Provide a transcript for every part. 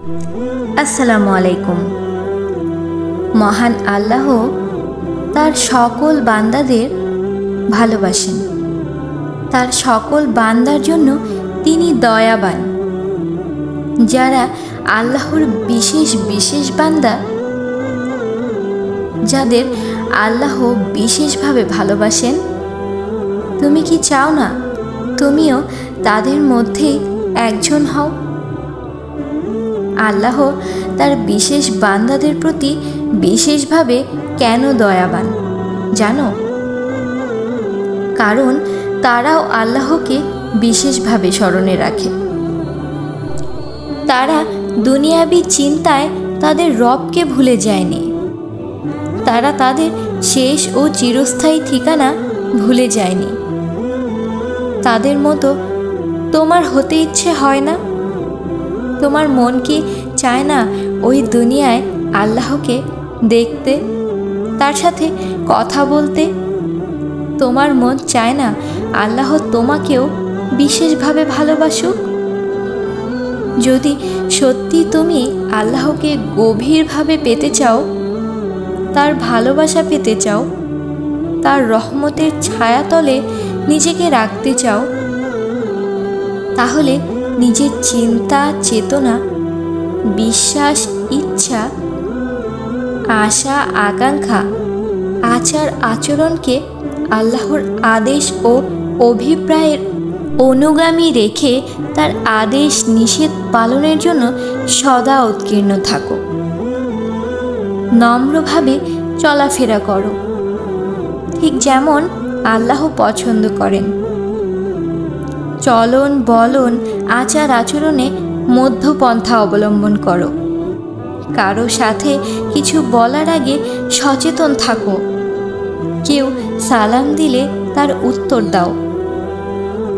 আসসালামু আলাইকুম। মহান আল্লাহ তার সকল বান্দাদের ভালোবাসেন। তার সকল বান্দার জন্য তিনি দয়াবান। যারা আল্লাহর বিশেষ বিশেষ বান্দা, যাদের আল্লাহ বিশেষভাবে ভালোবাসেন, তুমি কি চাও না তুমিও তাদের মধ্যে একজন হও? আল্লাহ তার বিশেষ বান্দাদের প্রতি বিশেষভাবে কেন দয়াবান জানো? কারণ তারাও আল্লাহকে বিশেষভাবে স্মরণে রাখে। তারা দুনিয়াবী চিন্তায় তাদের রবকে ভুলে যায়নি। তারা তাদের শেষ ও চিরস্থায়ী ঠিকানা ভুলে যায়নি। তাদের মতো তোমার হতে ইচ্ছে হয় না? তোমার মন কি চায় না ওই দুনিয়ায় আল্লাহকে দেখতে, তার সাথে কথা বলতে? তোমার মন চায় না আল্লাহ তোমাকেও বিশেষভাবে ভালোবাসুক? যদি সত্যি তুমি আল্লাহকে গভীরভাবে পেতে চাও, তার ভালোবাসা পেতে চাও, তার রহমতের ছায়াতলে নিজেকে রাখতে চাও, তাহলে নিজের চিন্তা, চেতনা, বিশ্বাস, ইচ্ছা, আশা, আকাঙ্ক্ষা, আচার আচরণকে আল্লাহর আদেশ ও অভিপ্রায়ের অনুগামী রেখে তার আদেশ নিষেধ পালনের জন্য সদা উৎকীর্ণ থাকো। নম্রভাবে চলাফেরা করো, ঠিক যেমন আল্লাহ পছন্দ করেন। চলন বলন, আচার আচরণে মধ্যপন্থা অবলম্বন করো। কারো সাথে কিছু বলার আগে সচেতন থাকো। কেউ সালাম দিলে তার উত্তর দাও।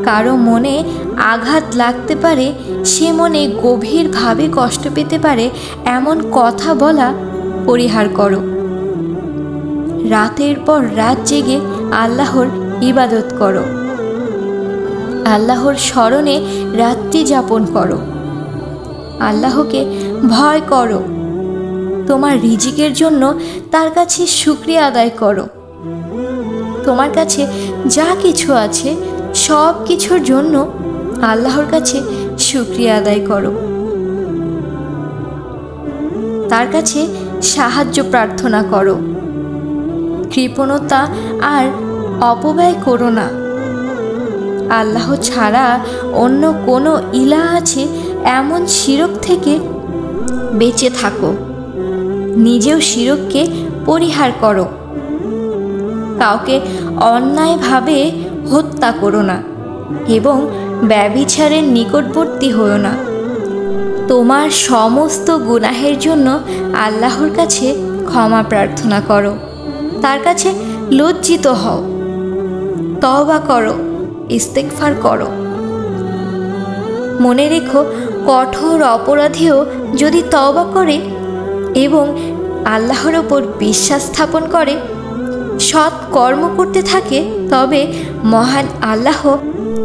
কারো মনে আঘাত লাগতে পারে, সে মনে গভীরভাবে কষ্ট পেতে পারে এমন কথা বলা পরিহার করো। রাতের পর রাত জেগে আল্লাহর ইবাদত করো। আল্লাহর স্মরণে রাত্রি যাপন করো। আল্লাহকে ভয় করো। তোমার রিজিকের জন্য তার কাছে শুকরিয়া আদায় করো। তোমার কাছে যা কিছু আছে সব কিছুর জন্য আল্লাহর কাছে শুকরিয়া আদায় করো। তার কাছে সাহায্য প্রার্থনা করো। কৃপণতা আর অপব্যয় করো না। আল্লাহ ছাড়া অন্য কোনো ইলাহ আছে এমন শিরক থেকে বেঁচে থাকো। নিজেও শিরককে পরিহার করো। কাউকে অন্যায়ভাবে হত্যা করো না এবং ব্যভিচারের নিকটবর্তী হও না। তোমার সমস্ত গুনাহের জন্য আল্লাহর কাছে ক্ষমা প্রার্থনা করো। তার কাছে লজ্জিত হও। তওবা করো, ইস্তেগফার করো। মনে রেখো, কঠোর অপরাধীও যদি তওবা করে এবং আল্লাহর ওপর বিশ্বাস স্থাপন করে, সৎ কর্ম করতে থাকে, তবে মহান আল্লাহ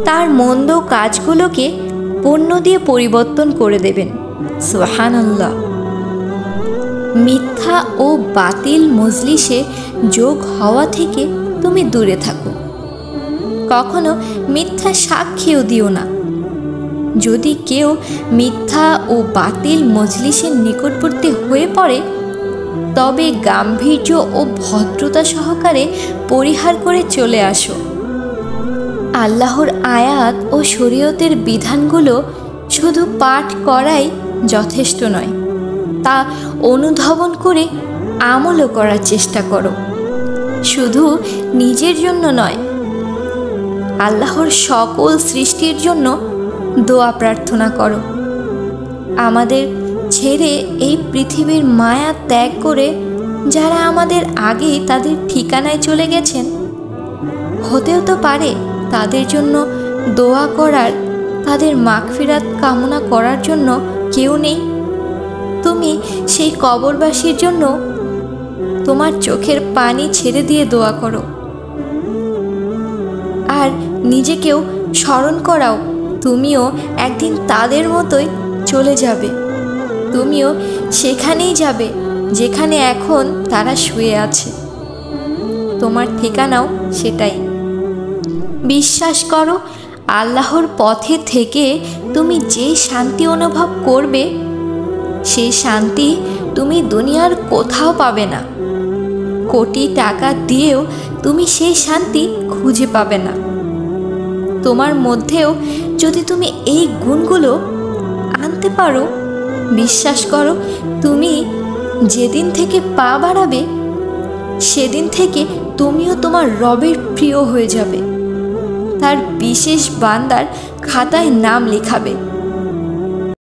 তার মন্দ কাজগুলোকে পুণ্য দিয়ে পরিবর্তন করে দেবেন। সুবহানাল্লাহ। মিথ্যা ও বাতিল মজলিসে যোগ হওয়া থেকে তুমি দূরে থাকো। কখনো মিথ্যা সাক্ষীও দিও না। যদি কেউ মিথ্যা ও বাতিল মজলিসের নিকটবর্তী হয়ে পড়ে, তবে গাম্ভীর্য ও ভদ্রতা সহকারে পরিহার করে চলে আসো। আল্লাহর আয়াত ও শরীয়তের বিধানগুলো শুধু পাঠ করাই যথেষ্ট নয়, তা অনুধাবন করে আমলও করার চেষ্টা করো। শুধু নিজের জন্য নয়, আল্লাহর সকল সৃষ্টির জন্য দোয়া প্রার্থনা করো। আমাদের ছেড়ে এই পৃথিবীর মায়া ত্যাগ করে যারা আমাদের আগেই তাদের ঠিকানায় চলে গেছেন, হতেও তো পারে তাদের জন্য দোয়া করার, তাদের মাগফিরাত কামনা করার জন্য কেউ নেই। তুমি সেই কবরবাসীর জন্য তোমার চোখের পানি ছেড়ে দিয়ে দোয়া করো। আর নিজেকেও স্মরণ করাও, তুমিও একদিন তাদের মতোই চলে যাবে। তুমিও সেখানেই যাবে যেখানে এখন তারা শুয়ে আছে। তোমার ঠিকানাও সেটাই। বিশ্বাস করো, আল্লাহর পথে থেকে তুমি যে শান্তি অনুভব করবে, সেই শান্তি তুমি দুনিয়ার কোথাও পাবে না। কোটি টাকা দিয়েও তুমি সেই শান্তি খুঁজে পাবে না। তোমার মধ্যেও যদি তুমি এই গুণগুলো আনতে পারো, বিশ্বাস করো, তুমি যেদিন থেকে পা বাড়াবে সেদিন থেকে তুমিও তোমার রবের প্রিয় হয়ে যাবে, তার বিশেষ বান্দার খাতায় নাম লেখাবে।